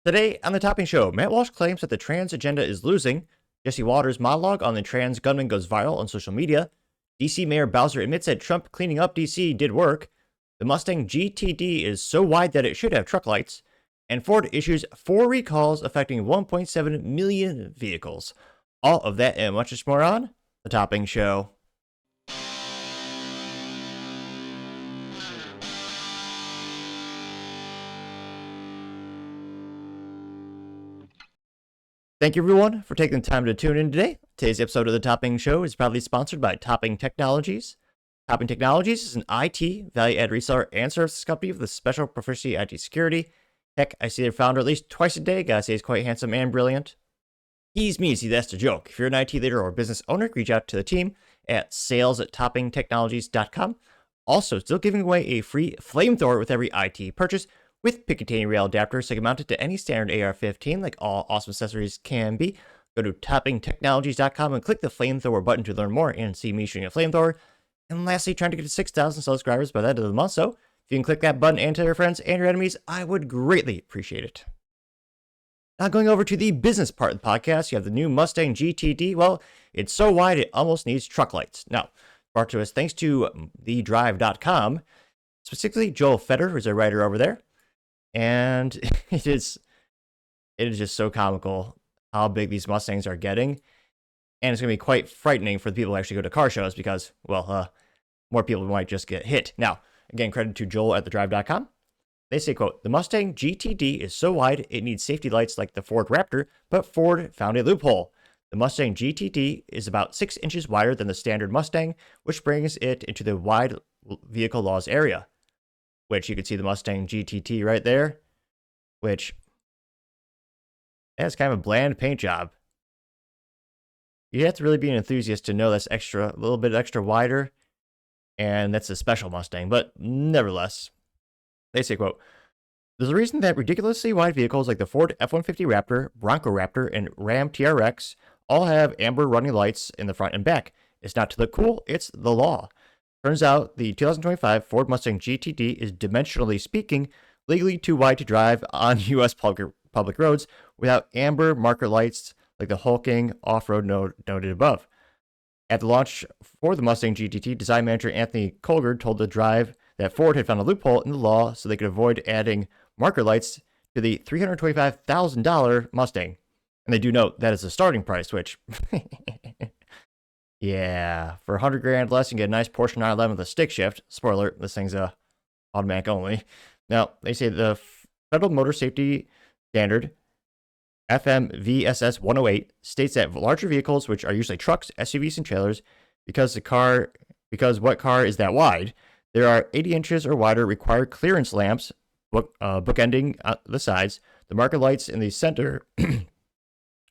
Today on the Topping Show, Matt Walsh claims that the trans agenda is losing. Jesse Waters' monologue on the trans gunman goes viral on social media. DC Mayor Bowser admits that Trump cleaning up DC did work. The Mustang GTD is so wide that it should have truck lights. And Ford issues 4 recalls affecting 1.7 million vehicles. All of that and much more on the Topping Show. Thank you, everyone, for taking the time to tune in today. Today's episode of The Topping Show is proudly sponsored by Topping Technologies. Topping Technologies is an IT, value-add reseller, and services company with a special proficiency IT security. Heck, I see their founder at least twice a day. Gotta say he's quite handsome and brilliant. He's me, see, that's the joke. If you're an IT leader or business owner, reach out to the team at sales@toppingtechnologies.com. Also, still giving away a free Flamethrower with every IT purchase, with Picatinny rail adapter so you can mount it to any standard AR-15 like all awesome accessories can be. Go to toppingtechnologies.com and click the Flamethrower button to learn more and see me shooting a Flamethrower. And lastly, trying to get to 6,000 subscribers by the end of the month, so if you can click that button and tell your friends and your enemies, I would greatly appreciate it. Now going over to the business part of the podcast, you have the new Mustang GTD. Well, it's so wide it almost needs truck lights. Now, brought to us thanks to thedrive.com, specifically Joel Feder, who's a writer over there. And it is just so comical how big these Mustangs are getting. And it's going to be quite frightening for the people who actually go to car shows because, well, more people might just get hit. Now, again, credit to Joel at thedrive.com. They say, quote, the Mustang GTD is so wide it needs safety lights like the Ford Raptor, but Ford found a loophole. The Mustang GTD is about 6 inches wider than the standard Mustang, which brings it into the wide vehicle laws area. Which you can see the Mustang GTT right there, which has kind of a bland paint job. You have to really be an enthusiast to know that's a little bit extra wider, and that's a special Mustang, but nevertheless, they say, quote, there's a reason that ridiculously wide vehicles like the Ford F-150 Raptor, Bronco Raptor, and Ram TRX all have amber running lights in the front and back. It's not to look cool, it's the law. Turns out the 2025 Ford Mustang GTD is, dimensionally speaking, legally too wide to drive on U.S. public roads without amber marker lights like the hulking off-road noted above. At the launch for the Mustang GTD, design manager Anthony Colgard told The Drive that Ford had found a loophole in the law so they could avoid adding marker lights to the $325,000 Mustang. And they do note that is the starting price, which... Yeah, for $100,000 less, you can get a nice Porsche 911 with a stick shift. Spoiler, this thing's automatic only. Now, they say the Federal Motor Safety Standard, FMVSS 108, states that larger vehicles, which are usually trucks, SUVs, and trailers, because what car is that wide, there are 80 inches or wider required clearance lamps, bookending the sides, the marker lights in the center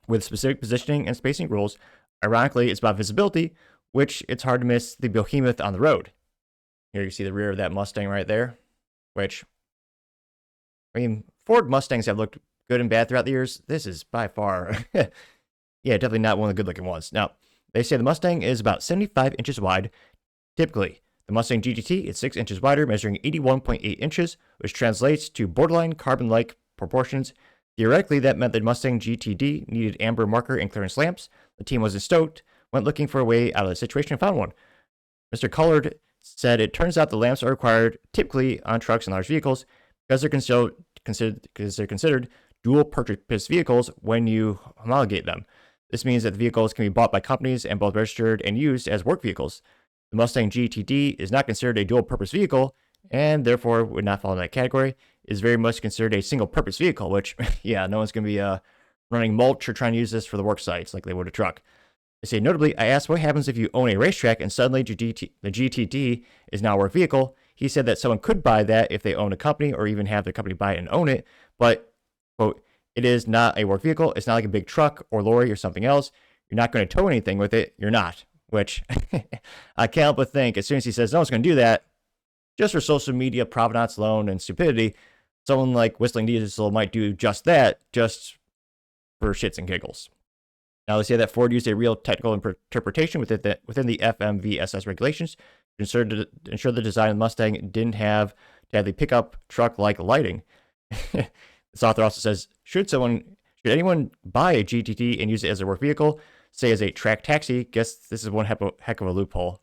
with specific positioning and spacing rules. Ironically, it's about visibility, which it's hard to miss the behemoth on the road. Here you see the rear of that Mustang right there, which, I mean, Ford Mustangs have looked good and bad throughout the years. This is by far, yeah, definitely not one of the good-looking ones. Now, they say the Mustang is about 75 inches wide. Typically, the Mustang GTT is 6 inches wider, measuring 81.8 inches, which translates to borderline carbon-like proportions. Theoretically, that meant the Mustang GTD needed amber marker and clearance lamps. The team wasn't stoked, went looking for a way out of the situation and found one. Mr. Collard said it turns out the lamps are required typically on trucks and large vehicles because they're considered dual purpose vehicles when you homologate them. This means that the vehicles can be bought by companies and both registered and used as work vehicles. The Mustang GTD is not considered a dual purpose vehicle and therefore would not fall in that category. Is very much considered a single-purpose vehicle, which, yeah, no one's going to be running mulch or trying to use this for the work sites like they would a truck. They say, notably, I asked what happens if you own a racetrack and suddenly the GTD is now a work vehicle. He said that someone could buy that if they own a company or even have the company buy it and own it, but, quote, it is not a work vehicle. It's not like a big truck or lorry or something else. You're not going to tow anything with it. You're not, which I can't help but think as soon as he says no one's going to do that, just for social media provenance alone and stupidity, someone like Whistling Diesel might do just that, just for shits and giggles. Now, they say that Ford used a real technical interpretation within the FMVSS regulations to ensure the design of the Mustang didn't have to have the pickup truck-like lighting. This author also says, should anyone buy a GTD and use it as a work vehicle, say as a track taxi? Guess this is one heck of a loophole.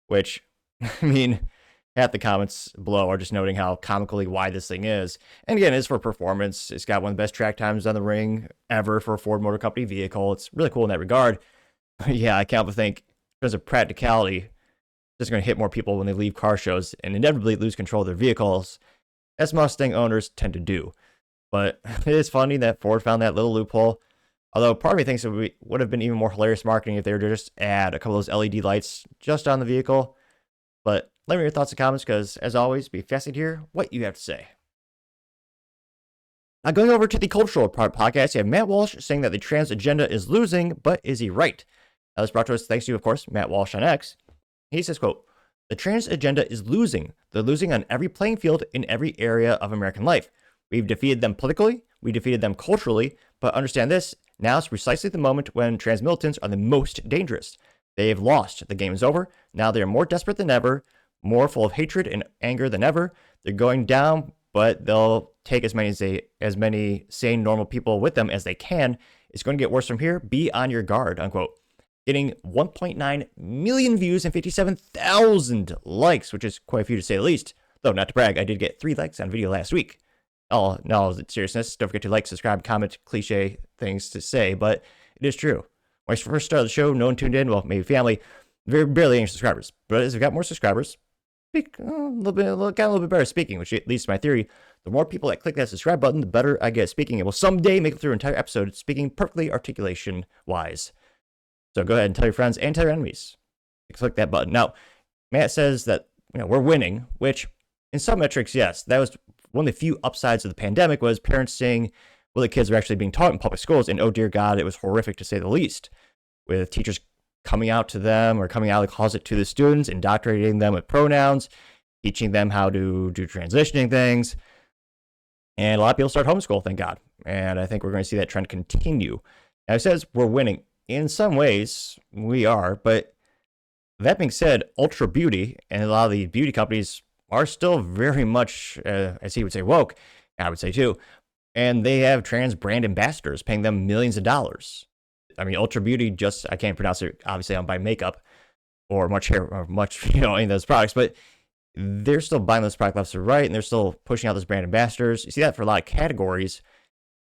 Which, I mean, half the comments below are just noting how comically wide this thing is. And again, it's for performance. It's got one of the best track times on the ring ever for a Ford Motor Company vehicle. It's really cool in that regard. But yeah, I can't but think, in terms of practicality, it's just going to hit more people when they leave car shows and inevitably lose control of their vehicles, as Mustang owners tend to do. But it is funny that Ford found that little loophole. Although part of me thinks it would have been even more hilarious marketing if they were to just add a couple of those LED lights just on the vehicle. But let me know your thoughts and comments, because as always, be fascinated to hear what you have to say. Now, going over to the cultural part podcast, you have Matt Walsh saying that the trans agenda is losing, but is he right? Now, this brought to us thanks to, of course, Matt Walsh on X. He says, quote, "The trans agenda is losing. They're losing on every playing field in every area of American life. We've defeated them politically, we defeated them culturally, but understand this, now is precisely the moment when trans militants are the most dangerous. They've lost. The game is over. Now they are more desperate than ever, more full of hatred and anger than ever. They're going down, but they'll take as many sane, normal people with them as they can. It's going to get worse from here. Be on your guard," unquote. Getting 1.9 million views and 57,000 likes, which is quite a few to say the least. Though, not to brag, I did get 3 likes on a video last week. Oh, no, seriousness, don't forget to like, subscribe, comment, cliche things to say, but it is true. When I first started the show, no one tuned in, well, maybe family, barely any subscribers. But as we got more subscribers, got a little bit better speaking, which leads to my theory. The more people that click that subscribe button, the better I get at speaking. And will someday make it through an entire episode speaking perfectly articulation-wise. So go ahead and tell your friends and tell your enemies. Click that button. Now, Matt says that we're winning, which in some metrics, yes, that was one of the few upsides of the pandemic, was parents saying, well, the kids are actually being taught in public schools. And oh, dear God, it was horrific to say the least, with teachers coming out to them or coming out of the closet to the students, indoctrinating them with pronouns, teaching them how to do transitioning things. And a lot of people start homeschool, thank God. And I think we're going to see that trend continue. Now, it says we're winning. In some ways, we are. But that being said, Ultra Beauty and a lot of the beauty companies are still very much, as he would say, woke. I would say too. And they have trans brand ambassadors paying them millions of dollars. I mean, Ultra Beauty I can't pronounce it, obviously I don't buy makeup or much hair or much, any of those products, but they're still buying those products left and right, and they're still pushing out those brand ambassadors. You see that for a lot of categories.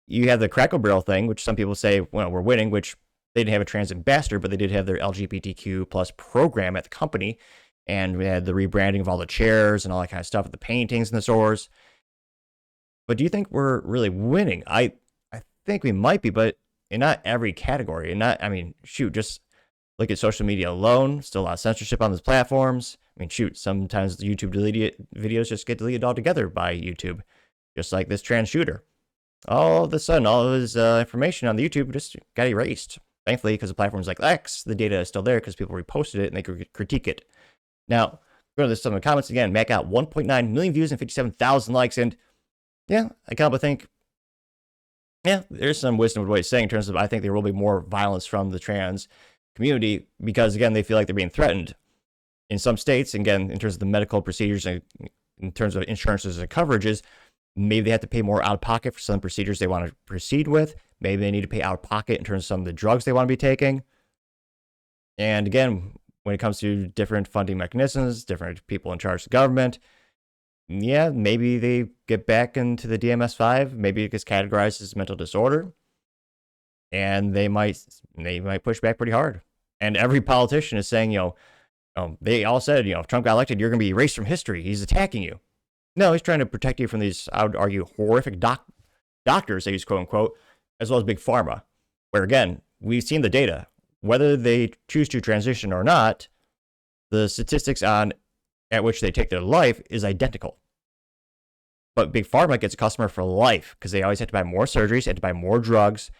You have the Crackle Barrel thing, which some people say, well, we're winning, which they didn't have a trans ambassador, but they did have their LGBTQ plus program at the company. And we had the rebranding of all the chairs and all that kind of stuff, with the paintings in the stores. But do you think we're really winning? I think we might be, but in not every category. And just look at social media alone. Still a lot of censorship on those platforms. Sometimes the YouTube videos just get deleted altogether by YouTube. Just like this trans shooter. All of a sudden, all of his information on the YouTube just got erased. Thankfully, because the platforms like X, the data is still there because people reposted it and they could critique it. Now, go to some of the comments again. Matt got 1.9 million views and 57,000 likes. And yeah, I kind of think, yeah, there's some wisdom with what he's saying in terms of, I think there will be more violence from the trans community because, again, they feel like they're being threatened. In some states, again, in terms of the medical procedures and in terms of insurances and coverages, maybe they have to pay more out of pocket for some procedures they want to proceed with. Maybe they need to pay out of pocket in terms of some of the drugs they want to be taking. And again, when it comes to different funding mechanisms, different people in charge of the government, yeah, maybe they get back into the DMS-5. Maybe it gets categorized as mental disorder. And they might push back pretty hard. And every politician is saying, they all said, if Trump got elected, you're going to be erased from history. He's attacking you. No, he's trying to protect you from these, I would argue, horrific doctors, they use quote unquote, as well as big pharma, where again, we've seen the data. Whether they choose to transition or not, the statistics at which they take their life is identical. But big pharma gets a customer for life because they always have to buy more surgeries, have to buy more drugs.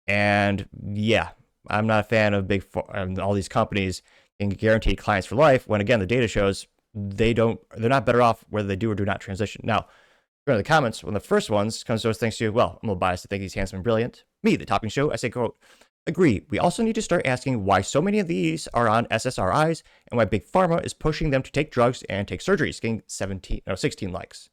And yeah, I'm not a fan of all these companies can guarantee clients for life when, again, the data shows they're not better off whether they do or do not transition. Now, go to the comments. One of the first ones comes to us thanks to, well, I'm a little biased to think he's handsome and brilliant. Me, the Topping Show. I say, quote, agree. We also need to start asking why so many of these are on SSRIs and why Big Pharma is pushing them to take drugs and take surgeries, getting 16 likes.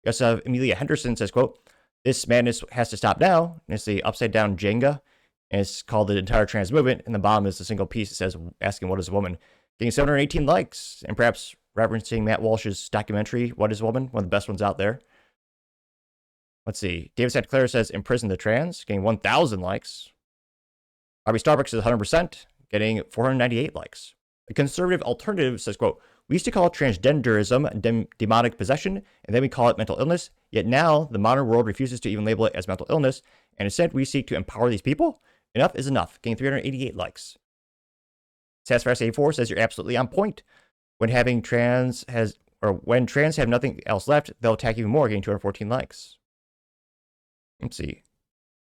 We also have Amelia Henderson says, quote, This madness has to stop now. And it's the upside down Jenga. And it's called the entire trans movement. And the bottom is a single piece that says, asking what is a woman? Getting 718 likes. And perhaps referencing Matt Walsh's documentary, What is a Woman? One of the best ones out there. Let's see. David Santa Clara says, imprison the trans. Getting 1,000 likes. Robbie Starbucks says 100%. Getting 498 likes. The conservative alternative says, quote, we used to call transgenderism demonic possession, and then we call it mental illness. Yet now, the modern world refuses to even label it as mental illness, and instead we seek to empower these people. Enough is enough. Getting 388 likes. Sassfast84 says you're absolutely on point. When trans have nothing else left, they'll attack even more, getting 214 likes. Let's see.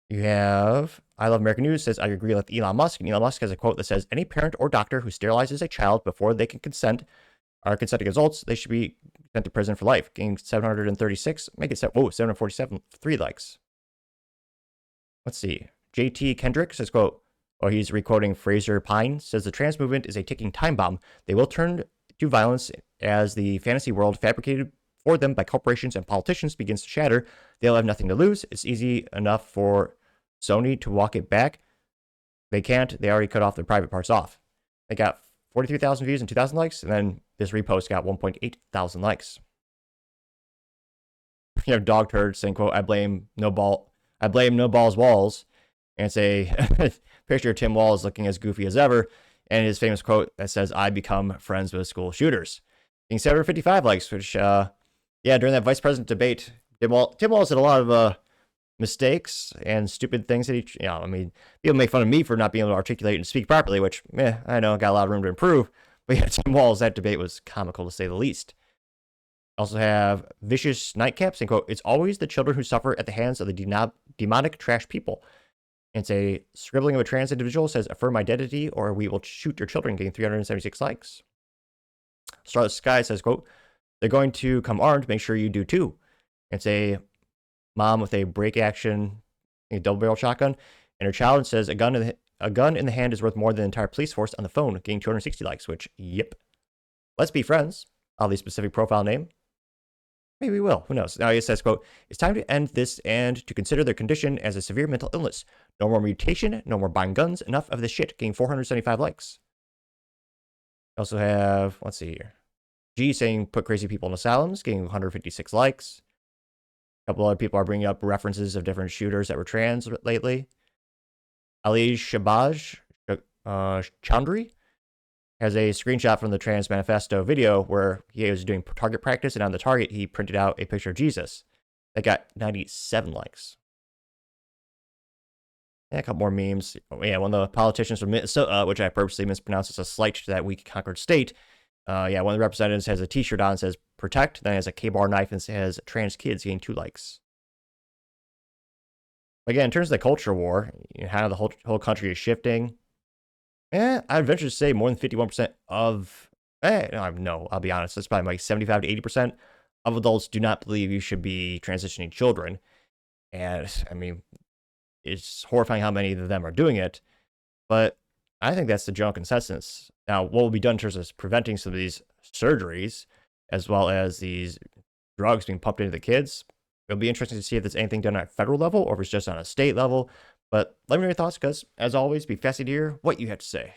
You have I Love American News says I agree with Elon Musk, and Elon Musk has a quote that says any parent or doctor who sterilizes a child before they can consent are consenting adults, they should be sent to prison for life. Getting 736, make it 747, 3 likes. Let's see. JT Kendrick says, quote, he's requoting Fraser Pine, says the trans movement is a ticking time bomb. They will turn to violence as the fantasy world fabricated for them by corporations and politicians begins to shatter. They'll have nothing to lose. It's easy enough for Sony to walk it back. They can't. They already cut off their private parts off. They got 43,000 views and 2,000 likes, and then this repost got 1.8 thousand likes. You have Dog Turd saying, quote, I blame no balls walls, and it's a picture of Tim Walz looking as goofy as ever, and his famous quote that says, I become friends with school shooters. Getting 755 likes, which, during that vice president debate, Tim Walz had a lot of mistakes and stupid things that people make fun of me for not being able to articulate and speak properly, which, I know, got a lot of room to improve. But yeah, Tim Walz, that debate was comical to say the least. Also have Vicious Nightcap saying, quote, it's always the children who suffer at the hands of the demonic trash people. And it's a scribbling of a trans individual says, affirm identity or we will shoot your children, getting 376 likes. Starless Sky says, quote, they're going to come armed, make sure you do too. It's a mom with a break action, a double barrel shotgun, and her child says a gun in the hand is worth more than the entire police force on the phone, getting 260 likes, which, yep. Let's be friends. Oddly specific profile name. Maybe we will. Who knows? Now it says, quote, it's time to end this and to consider their condition as a severe mental illness. No more mutation, no more buying guns, enough of this shit, getting 475 likes. We also have, let's see here. G saying put crazy people in asylums, getting 156 likes. A couple other people are bringing up references of different shooters that were trans lately. Ali Shabaj Chandri has a screenshot from the Trans Manifesto video where he was doing target practice, and on the target, he printed out a picture of Jesus that got 97 likes. And a couple more memes. One of the politicians from Minnesota, which I purposely mispronounced as a slight to that weak conquered state. One of the representatives has a t-shirt on that says protect, then has a K-bar knife and says trans kids, getting 2 likes. Again, in terms of the culture war, how the whole country is shifting, I'd venture to say more than 51% of, no, I'll be honest, it's probably like 75 to 80% of adults do not believe you should be transitioning children. And, it's horrifying how many of them are doing it, but I think that's the general consensus. Now, what will be done in terms of preventing some of these surgeries, as well as these drugs being pumped into the kids, it'll be interesting to see if there's anything done at a federal level or if it's just on a state level. But let me know your thoughts, because, as always, be fascinated to hear what you have to say.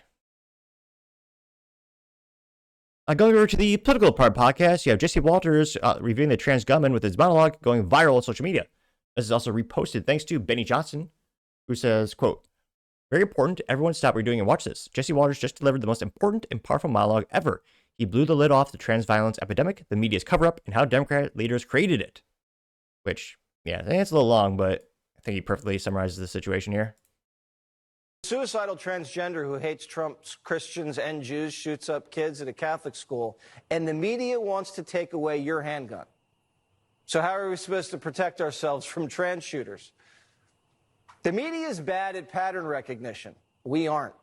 Going over to the political part of the podcast, you have Jesse Walters reviewing the trans gunman with his monologue going viral on social media. This is also reposted thanks to Benny Johnson, who says, quote, very important, everyone stop what you're doing and watch this. Jesse Walters just delivered the most important and powerful monologue ever. He blew the lid off the trans violence epidemic, the media's cover-up, and how Democrat leaders created it. Which, I think it's a little long, but I think he perfectly summarizes the situation here. Suicidal transgender who hates Trump's Christians and Jews shoots up kids at a Catholic school, and the media wants to take away your handgun. So how are we supposed to protect ourselves from trans shooters? The media is bad at pattern recognition. We aren't.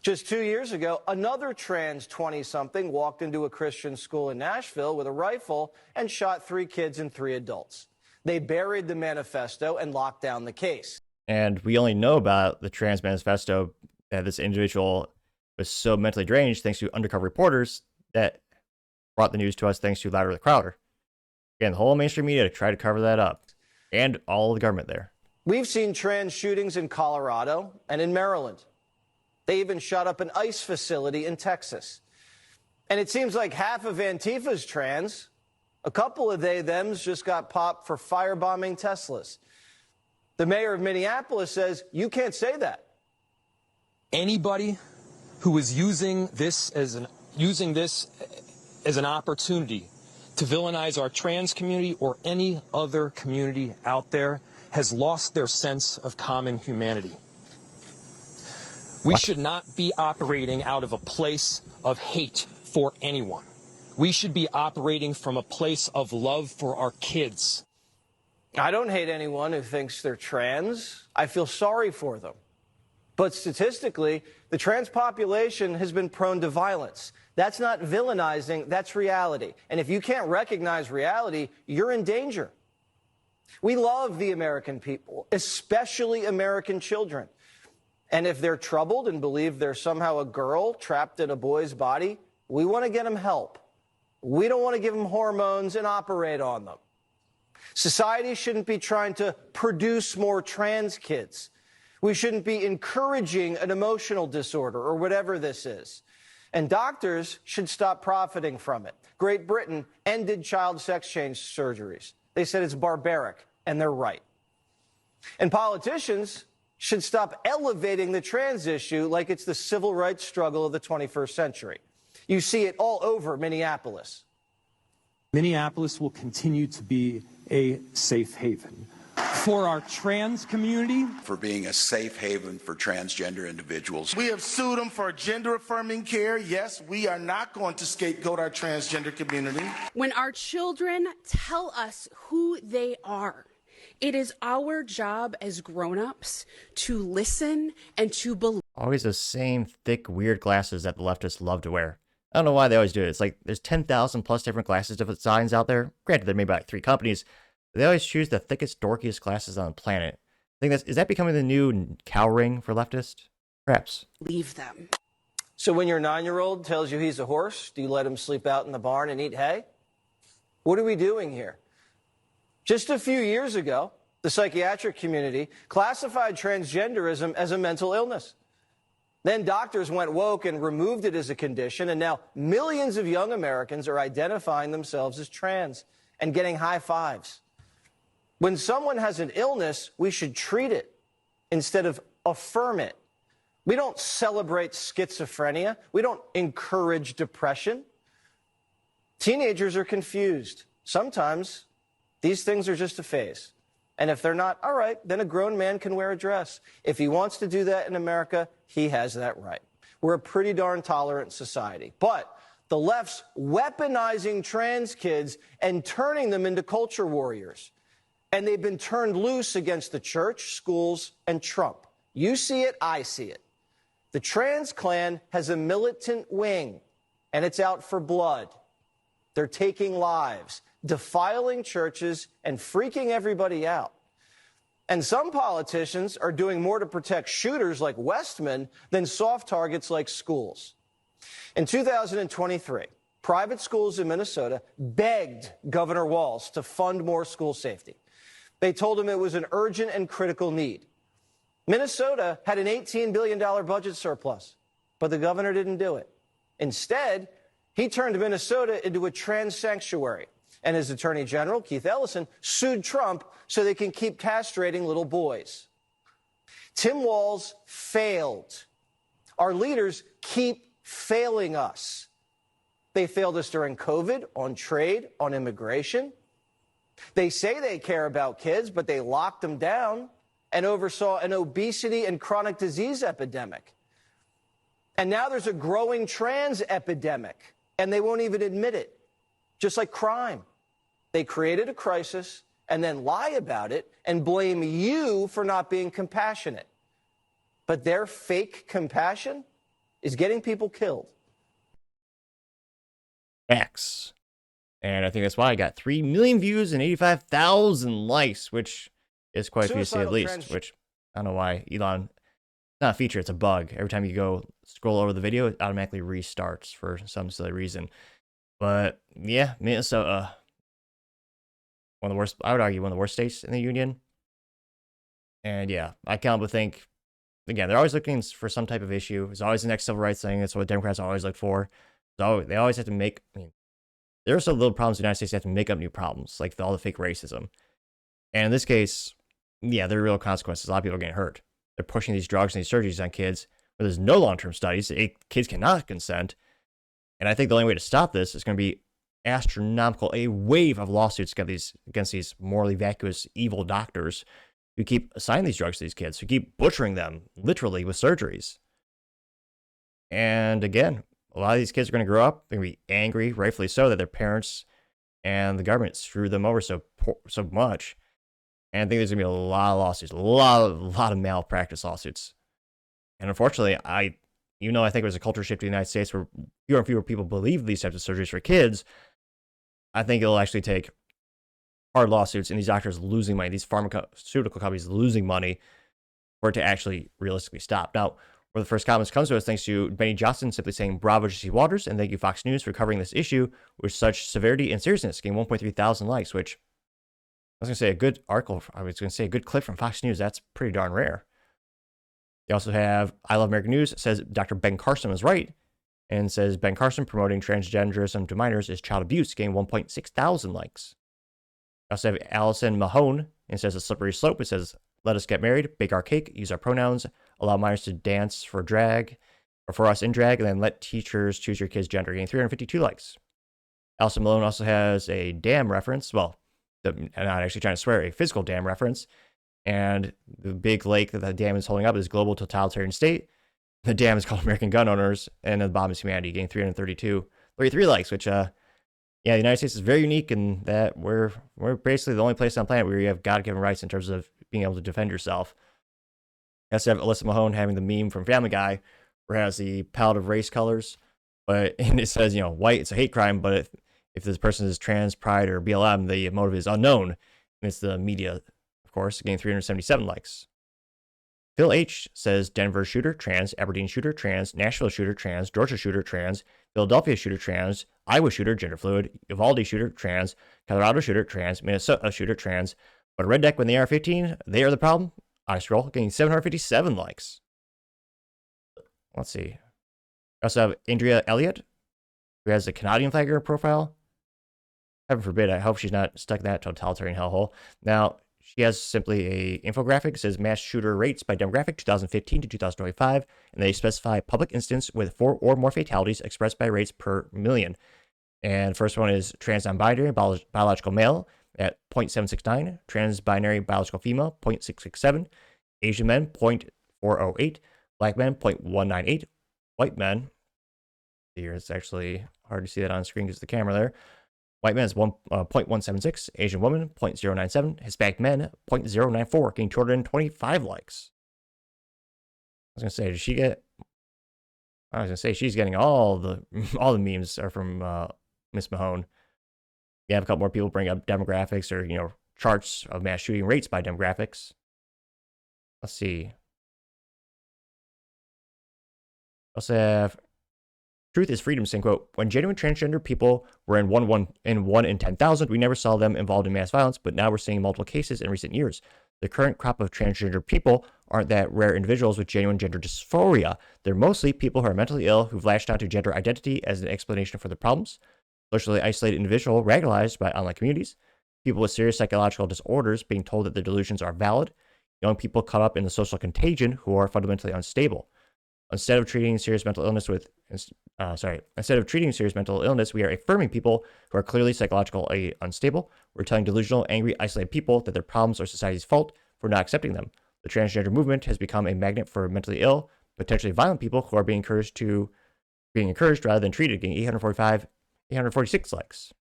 Just 2 years ago, another trans 20-something walked into a Christian school in Nashville with a rifle and shot 3 kids and 3 adults. They buried the manifesto and locked down the case. And we only know about the trans manifesto that this individual was so mentally deranged thanks to undercover reporters that brought the news to us thanks to Louder the Crowder. Again, the whole mainstream media to try to cover that up. and all the government there. We've seen trans shootings in Colorado and in Maryland. They even shot up an ICE facility in Texas. And it seems like half of Antifa's trans. A couple of they-thems just got popped for firebombing Teslas. The mayor of Minneapolis says, you can't say that. Anybody who is using this as an opportunity to villainize our trans community or any other community out there has lost their sense of common humanity. We should not be operating out of a place of hate for anyone. We should be operating from a place of love for our kids. I don't hate anyone who thinks they're trans. I feel sorry for them. But statistically, the trans population has been prone to violence. That's not villainizing, that's reality. And if you can't recognize reality, you're in danger. We love the American people, especially American children. And if they're troubled and believe they're somehow a girl trapped in a boy's body, we want to get them help. We don't want to give them hormones and operate on them. Society shouldn't be trying to produce more trans kids. We shouldn't be encouraging an emotional disorder or whatever this is. And doctors should stop profiting from it. Great Britain ended child sex change surgeries. They said it's barbaric, and they're right. And politicians should stop elevating the trans issue like it's the civil rights struggle of the 21st century. You see it all over Minneapolis. Minneapolis will continue to be a safe haven for our trans community. For being a safe haven for transgender individuals. We have sued them for gender-affirming care. Yes, we are not going to scapegoat our transgender community. When our children tell us who they are, it is our job as grown-ups to listen and to believe. Always the same thick, weird glasses that the leftists love to wear. I don't know why they always do it. It's like there's 10,000 plus different glasses, different designs out there. Granted, they're made by like 3 companies. But they always choose the thickest, dorkiest glasses on the planet. I think is that becoming the new cow ring for leftists? Perhaps. Leave them. So when your 9-year-old tells you he's a horse, do you let him sleep out in the barn and eat hay? What are we doing here? Just a few years ago, the psychiatric community classified transgenderism as a mental illness. Then doctors went woke and removed it as a condition, and now millions of young Americans are identifying themselves as trans and getting high fives. When someone has an illness, we should treat it instead of affirm it. We don't celebrate schizophrenia. We don't encourage depression. Teenagers are confused. Sometimes these things are just a phase. And if they're not, all right, then a grown man can wear a dress. If he wants to do that in America, he has that right. We're a pretty darn tolerant society. But the left's weaponizing trans kids and turning them into culture warriors. And they've been turned loose against the church, schools, and Trump. You see it, I see it. The trans clan has a militant wing, and it's out for blood. They're taking lives, defiling churches, and freaking everybody out. And some politicians are doing more to protect shooters like Westman than soft targets like schools. In 2023, private schools in Minnesota begged Governor Walsh to fund more school safety. They told him it was an urgent and critical need. Minnesota had an $18 billion budget surplus, but the governor didn't do it. Instead, he turned Minnesota into a trans sanctuary. And his attorney general, Keith Ellison, sued Trump so they can keep castrating little boys. Tim Walz failed. Our leaders keep failing us. They failed us during COVID, on trade, on immigration. They say they care about kids, but they locked them down and oversaw an obesity and chronic disease epidemic. And now there's a growing trans epidemic, and they won't even admit it, just like crime. They created a crisis and then lie about it and blame you for not being compassionate. But their fake compassion is getting people killed. Facts. And I think that's why I got 3 million views and 85,000 likes, which is quite a few to say the least. Which I don't know why Elon, not a feature, it's a bug. Every time you go scroll over the video, it automatically restarts for some silly reason. But yeah, Minnesota. one of the worst, I would argue, one of the worst states in the union. And yeah, I can't but think, again, they're always looking for some type of issue. It's always the next civil rights thing. That's what Democrats always look for. So they always have to make, I mean, there are some little problems in the United States. They have to make up new problems, like all the fake racism. And in this case, yeah, there are real consequences. A lot of people are getting hurt. They're pushing these drugs and these surgeries on kids where there's no long-term studies. Kids cannot consent. And I think the only way to stop this is going to be astronomical, a wave of lawsuits against these morally vacuous, evil doctors who keep assigning these drugs to these kids, who keep butchering them, literally, with surgeries. And again, a lot of these kids are going to grow up, they're going to be angry, rightfully so, that their parents and the government screwed them over so much. And I think there's going to be a lot of lawsuits, a lot of malpractice lawsuits. And unfortunately, even though I think it was a culture shift in the United States where fewer and fewer people believe these types of surgeries for kids, I think it'll actually take hard lawsuits and these doctors losing money, these pharmaceutical companies losing money for it to actually realistically stop. Now, where the first comments comes to us, thanks to Benny Johnson simply saying, "Bravo, Jesse Waters," and thank you, Fox News, for covering this issue with such severity and seriousness, getting 1.3 thousand likes, which I was going to say a good article. I was going to say a good clip from Fox News. That's pretty darn rare. They also have I Love American News says Dr. Ben Carson was right and says Ben Carson promoting transgenderism to minors is child abuse, getting 1.6 thousand likes. We also have Allison Mahone and says a slippery slope. It says, "Let us get married, bake our cake, use our pronouns, allow minors to dance for drag or for us in drag, and then let teachers choose your kid's gender," getting 352 likes. Allison Malone also has a dam reference. Well, I'm not actually trying to swear, a physical dam reference. And the big lake that the dam is holding up is global totalitarian state. The dam is called American Gun Owners, and the bottom is humanity, getting 33 likes, which, yeah, the United States is very unique in that we're basically the only place on the planet where you have God-given rights in terms of being able to defend yourself. That's have Alyssa Mahone having the meme from Family Guy, where it has the palette of race colors, and it says, white, it's a hate crime, but if this person is trans, pride, or BLM, the motive is unknown, and it's the media, of course, getting 377 likes. Phil H says Denver shooter, trans, Aberdeen shooter, trans, Nashville shooter, trans, Georgia shooter, trans, Philadelphia shooter, trans, Iowa shooter, gender fluid, Uvalde shooter, trans, Colorado shooter, trans, Minnesota shooter, trans, but a redneck when they are 15, they are the problem. I scroll, getting 757 likes. Let's see. We also have Andrea Elliott, who has a Canadian flag in her profile. Heaven forbid, I hope she's not stuck in that totalitarian hellhole. Now, she has simply a infographic. It says mass shooter rates by demographic 2015 to 2025, and they specify public instance with 4 or more fatalities expressed by rates per million. And first one is trans non-binary biological male at 0.769, trans binary biological female 0.667, Asian men 0.408, black men 0.198, white men, here it's actually hard to see that on screen because of the camera there. White men is 0.176, Asian woman 0.097, Hispanic men 0.094, getting 225 likes. I was gonna say she's getting all the memes are from Miss Mahone. You have a couple more people bring up demographics or charts of mass shooting rates by demographics. Let's see. Also have Truth is Freedom saying, quote, "When genuine transgender people were in one in 10,000, we never saw them involved in mass violence, but now we're seeing multiple cases in recent years. The current crop of transgender people aren't that rare individuals with genuine gender dysphoria. They're mostly people who are mentally ill who've latched onto gender identity as an explanation for their problems. Socially isolated individual radicalized by online communities. People with serious psychological disorders being told that their delusions are valid. Young people caught up in the social contagion who are fundamentally unstable. Instead of treating serious mental illness, we are affirming people who are clearly psychologically unstable. We're telling delusional, angry, isolated people that their problems are society's fault for not accepting them. The transgender movement has become a magnet for mentally ill, potentially violent people who are being encouraged rather than treated, getting 846 likes.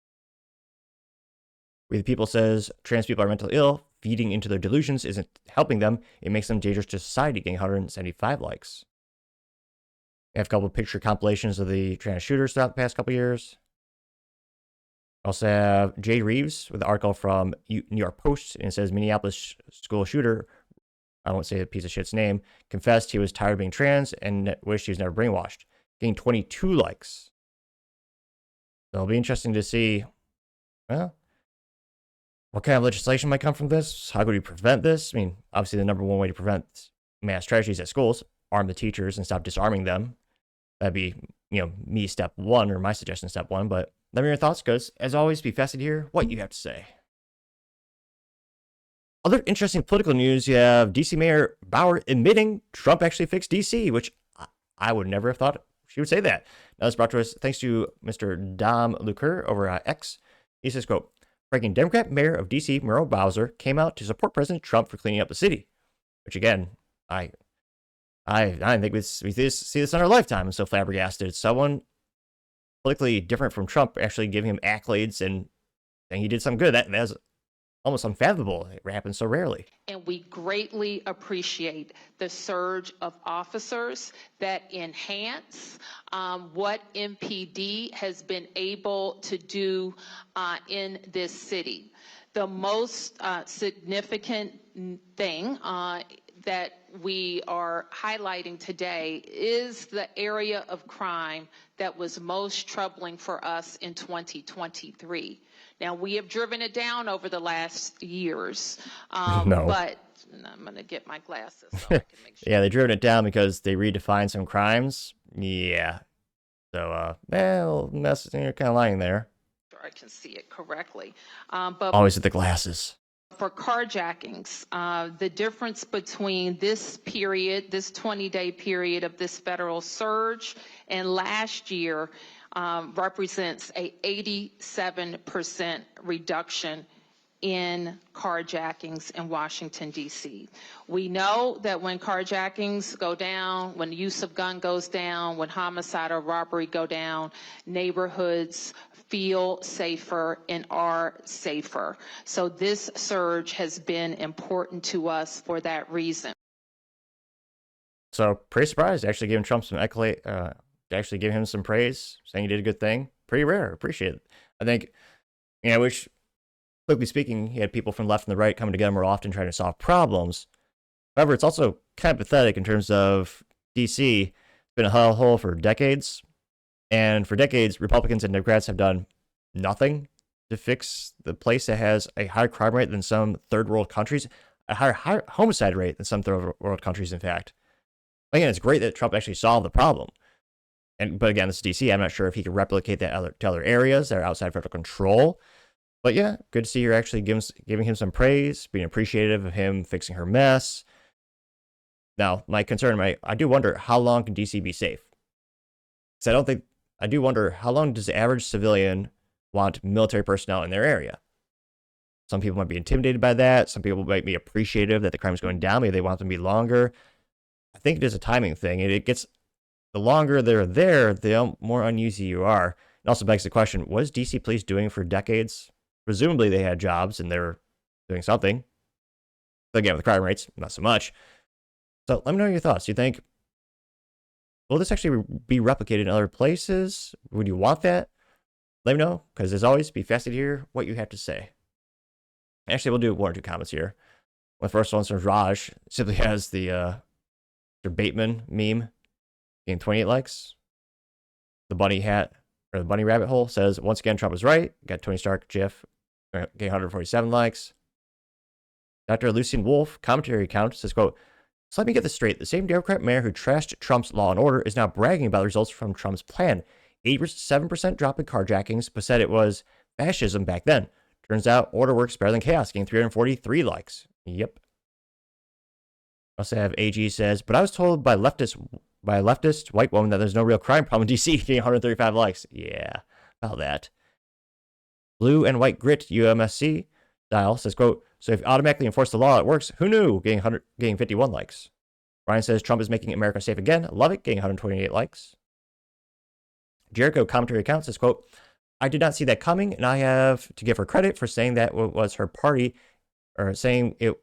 We the People says trans people are mentally ill. Feeding into their delusions isn't helping them. It makes them dangerous to society, getting 175 likes. We have a couple of picture compilations of the trans shooters throughout the past couple of years. Also have Jay Reeves with an article from New York Post, and it says Minneapolis school shooter, I won't say the piece of shit's name, confessed he was tired of being trans and wished he was never brainwashed, getting 22 likes. So it'll be interesting to see, well, what kind of legislation might come from this? How could we prevent this? I mean, obviously the number one way to prevent mass tragedies at schools, arm the teachers and stop disarming them. That'd be, me step one, or my suggestion step one. But let me know your thoughts, because as always, be fascinated to hear what you have to say. Other interesting political news, you have DC Mayor Bauer admitting Trump actually fixed DC, which I would never have thought she would say that. Now, this brought to us thanks to Mr. Dom Luker over at X. He says, quote, "Breaking Democrat Mayor of DC, Muriel Bowser, came out to support President Trump for cleaning up the city." Which, again, I don't think we see this in our lifetime. I'm so flabbergasted. Someone politically different from Trump actually giving him accolades and saying he did something good. That's almost unfathomable. It happens so rarely. And we greatly appreciate the surge of officers that enhance what MPD has been able to do in this city. The most significant thing that we are highlighting today is the area of crime that was most troubling for us in 2023. Now, we have driven it down over the last years, No. but I'm going to get my glasses so I can make sure. Yeah, they driven it down because they redefined some crimes. Yeah. So, you're kind of lying there. I can see it correctly. But Always with the glasses. for carjackings, the difference between this period, this 20-day period of this federal surge and last year represents a 87% reduction in carjackings in Washington, D.C. We know that when carjackings go down, when the use of gun goes down, when homicide or robbery go down, neighborhoods feel safer and are safer. So this surge has been important to us for that reason. So pretty surprised, actually giving Trump some accolade, actually giving him some praise, saying he did a good thing. Pretty rare. Appreciate it. I think, I wish, politically speaking, he had people from the left and the right coming together more often trying to solve problems. However, it's also kind of pathetic in terms of DC. It's been a hellhole for decades. And for decades, Republicans and Democrats have done nothing to fix the place that has a higher crime rate than some third world countries, a higher homicide rate than some third world countries, in fact. Again, it's great that Trump actually solved the problem. But again, this is DC. I'm not sure if he could replicate that to other areas that are outside federal control. But yeah, good to see you're actually giving him some praise, being appreciative of him fixing her mess. Now, my concern, I do wonder, how long can DC be safe? Because I do wonder, how long does the average civilian want military personnel in their area? Some people might be intimidated by that. Some people might be appreciative that the crime is going down. Maybe they want them to be longer. I think it is a timing thing. The longer they're there, the more uneasy you are. It also begs the question, what is DC police doing for decades? Presumably they had jobs and they're doing something. But again, with the crime rates, not so much. So let me know your thoughts. Do you think, will this actually be replicated in other places? Would you want that? Let me know, because as always, be fascinated to hear what you have to say. Actually, we'll do one or two comments here. The first one's from Raj. Simply has the Mr. Bateman meme getting 28 likes. The bunny hat, or the bunny rabbit hole, says, once again, Trump was right. Got Tony Stark GIF getting 147 likes. Dr. Lucian Wolf, commentary account, says, quote, so let me get this straight. The same Democrat mayor who trashed Trump's law and order is now bragging about the results from Trump's plan. 87% drop in carjackings, but said it was fascism back then. Turns out order works better than chaos, getting 343 likes. Yep. Also have AG says, but I was told by a leftist white woman that there's no real crime problem in DC, getting 135 likes. Yeah, about that. Blue and white grit UMSC style says, quote, so if you automatically enforce the law, it works. Who knew? Getting 51 likes. Ryan says, Trump is making America safe again. Love it. Getting 128 likes. Jericho commentary account says, quote, I did not see that coming, and I have to give her credit for saying that was her party, or saying it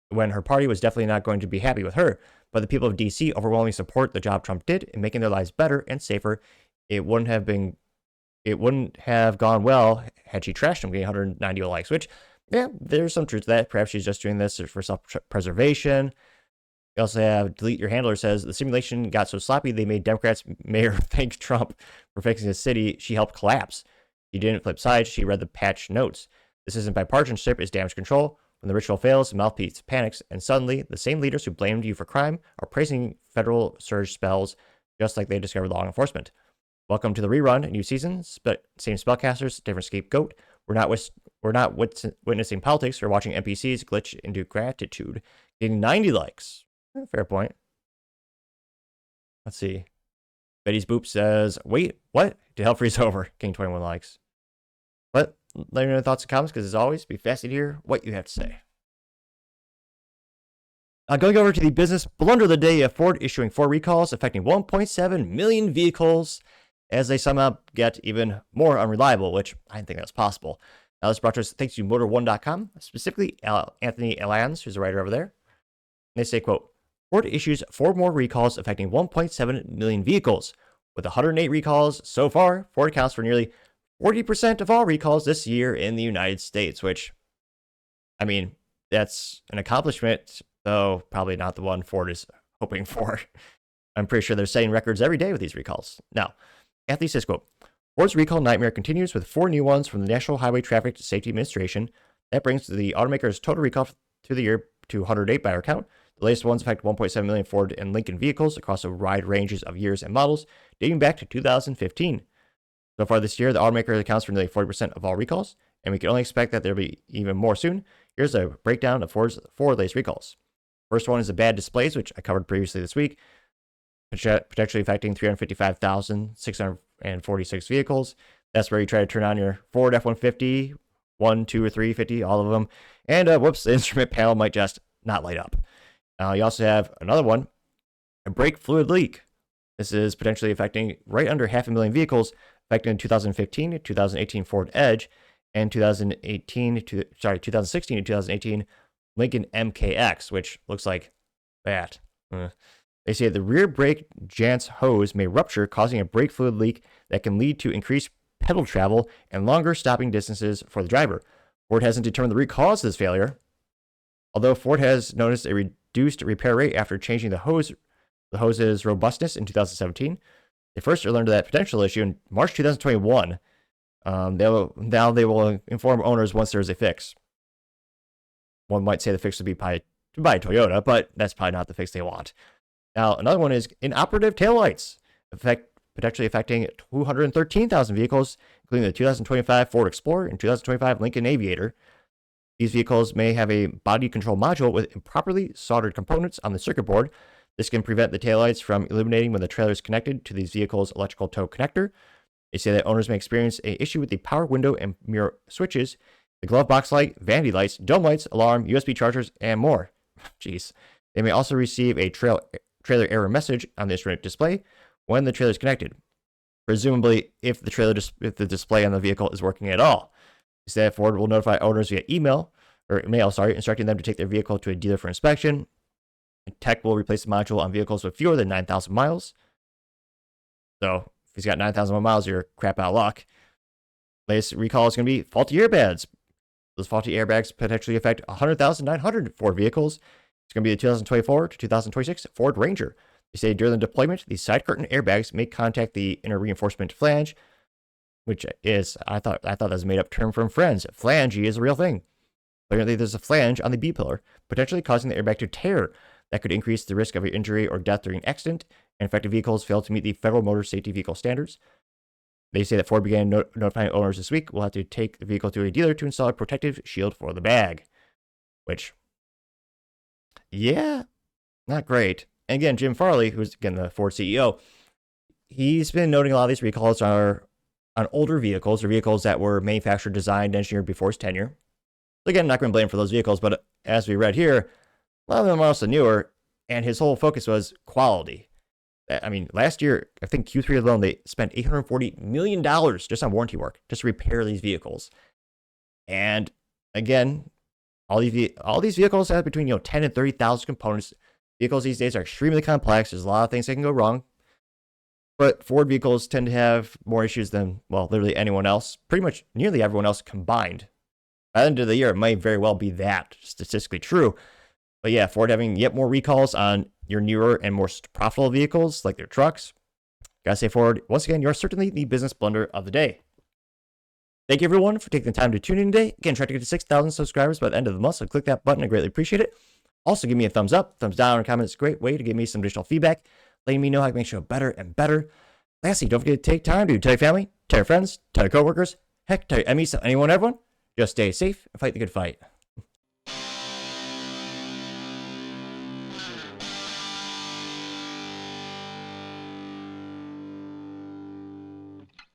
when her party was definitely not going to be happy with her. But the people of DC overwhelmingly support the job Trump did in making their lives better and safer. It wouldn't have gone well had she trashed him, getting 190 likes, which, yeah, there's some truth to that. Perhaps she's just doing this for self-preservation. You also have Delete Your Handler says, the simulation got so sloppy they made Democrats mayor thank Trump for fixing his city. She helped collapse. She didn't flip sides. She read the patch notes. This isn't bipartisanship, it's damage control. When the ritual fails, the mouthpiece panics, and suddenly the same leaders who blamed you for crime are praising federal surge spells just like they discovered law enforcement. Welcome to the rerun, a new season, same spellcasters, different scapegoat. We're not witnessing politics, we're watching NPCs glitch into gratitude. Getting 90 likes. Fair point. Let's see. Betty's Boop says, wait, what? Did hell freeze over? Getting 21 likes. But let me know your thoughts and comments, because as always, be fascinated to hear what you have to say. Going over to the business blunder of the day, Ford issuing 4 recalls affecting 1.7 million vehicles as they somehow get even more unreliable, which I didn't think that was possible. Now, this brought to us thanks to Motor1.com, specifically Anthony Elans, who's a writer over there. And they say, quote, Ford issues 4 more recalls affecting 1.7 million vehicles. With 108 recalls so far, Ford accounts for nearly 40% of all recalls this year in the United States, which, I mean, that's an accomplishment, though probably not the one Ford is hoping for. I'm pretty sure they're setting records every day with these recalls. Now, Anthony says, quote, Ford's recall nightmare continues with 4 new ones from the National Highway Traffic Safety Administration. That brings the automaker's total recall to the year to 108 by our count. The latest ones affect 1.7 million Ford and Lincoln vehicles across a wide range of years and models, dating back to 2015. So far this year, the automaker accounts for nearly 40% of all recalls, and we can only expect that there'll be even more soon. Here's a breakdown of Ford's 4 latest recalls. First one is the bad displays, which I covered previously this week, potentially affecting 355,646 vehicles. That's where you try to turn on your Ford F-150, 1, 2, or 350, all of them, and whoops, the instrument panel might just not light up. You also have another one, a brake fluid leak. This is potentially affecting right under 500,000 vehicles, affecting 2015 to 2018 Ford Edge and 2016 to 2018 Lincoln MKX, which looks like that. They say the rear brake jant's hose may rupture, causing a brake fluid leak that can lead to increased pedal travel and longer stopping distances for the driver. Ford hasn't determined the root cause of this failure, although Ford has noticed a reduced repair rate after changing the hose's robustness in 2017. They first learned of that potential issue in March 2021. They will inform owners once there is a fix. One might say the fix would be by Toyota, but that's probably not the fix they want. Now, another one is inoperative taillights, potentially affecting 213,000 vehicles, including the 2025 Ford Explorer and 2025 Lincoln Aviator. These vehicles may have a body control module with improperly soldered components on the circuit board. This can prevent the taillights from illuminating when the trailer is connected to these vehicles' electrical tow connector. They say that owners may experience an issue with the power window and mirror switches, the glove box light, vanity lights, dome lights, alarm, USB chargers, and more. Jeez. They may also receive a trailer error message on the instrument display when the trailer is connected, presumably if the display on the vehicle is working at all. Instead, Ford will notify owners via mail, instructing them to take their vehicle to a dealer for inspection. Tech will replace the module on vehicles with fewer than 9,000 miles. So, if he's got 9,000 miles, you're crap out of luck. Latest recall is going to be faulty airbags. Those faulty airbags potentially affect 100,900 Ford vehicles. It's going to be the 2024 to 2026 Ford Ranger. They say during the deployment, the side curtain airbags may contact the inner reinforcement flange, which is, I thought that was a made-up term from Friends. Flange is a real thing. Apparently, there's a flange on the B-pillar, potentially causing the airbag to tear. That could increase the risk of injury or death during an accident, and affected vehicles fail to meet the federal motor safety vehicle standards. They say that Ford began notifying owners this week will have to take the vehicle to a dealer to install a protective shield for the bag. Which, yeah, not great. And again, Jim Farley, who's again the Ford CEO, he's been noting a lot of these recalls are on older vehicles or vehicles that were manufactured, designed, engineered before his tenure. Again, not going to blame for those vehicles, but as we read here, a lot of them are also newer, and his whole focus was quality. I mean, last year, I think Q3 alone, they spent $840 million just on warranty work, just to repair these vehicles. And again, all these vehicles have between 10 and 30,000 components. Vehicles these days are extremely complex. There's a lot of things that can go wrong. But Ford vehicles tend to have more issues than, well, literally anyone else. Pretty much nearly everyone else combined. By the end of the year, it might very well be that statistically true. But yeah, Ford having yet more recalls on your newer and more profitable vehicles, like their trucks. Gotta say, Ford, once again, you're certainly the business blunder of the day. Thank you, everyone, for taking the time to tune in today. Again, try to get to 6,000 subscribers by the end of the month, so click that button. I greatly appreciate it. Also, give me a thumbs up, thumbs down, or comment. It's a great way to give me some additional feedback, letting me know how I can make the show better and better. Lastly, don't forget to take time to tell your family, tell your friends, tell your coworkers, heck, tell your enemies, tell anyone, everyone. Just stay safe and fight the good fight.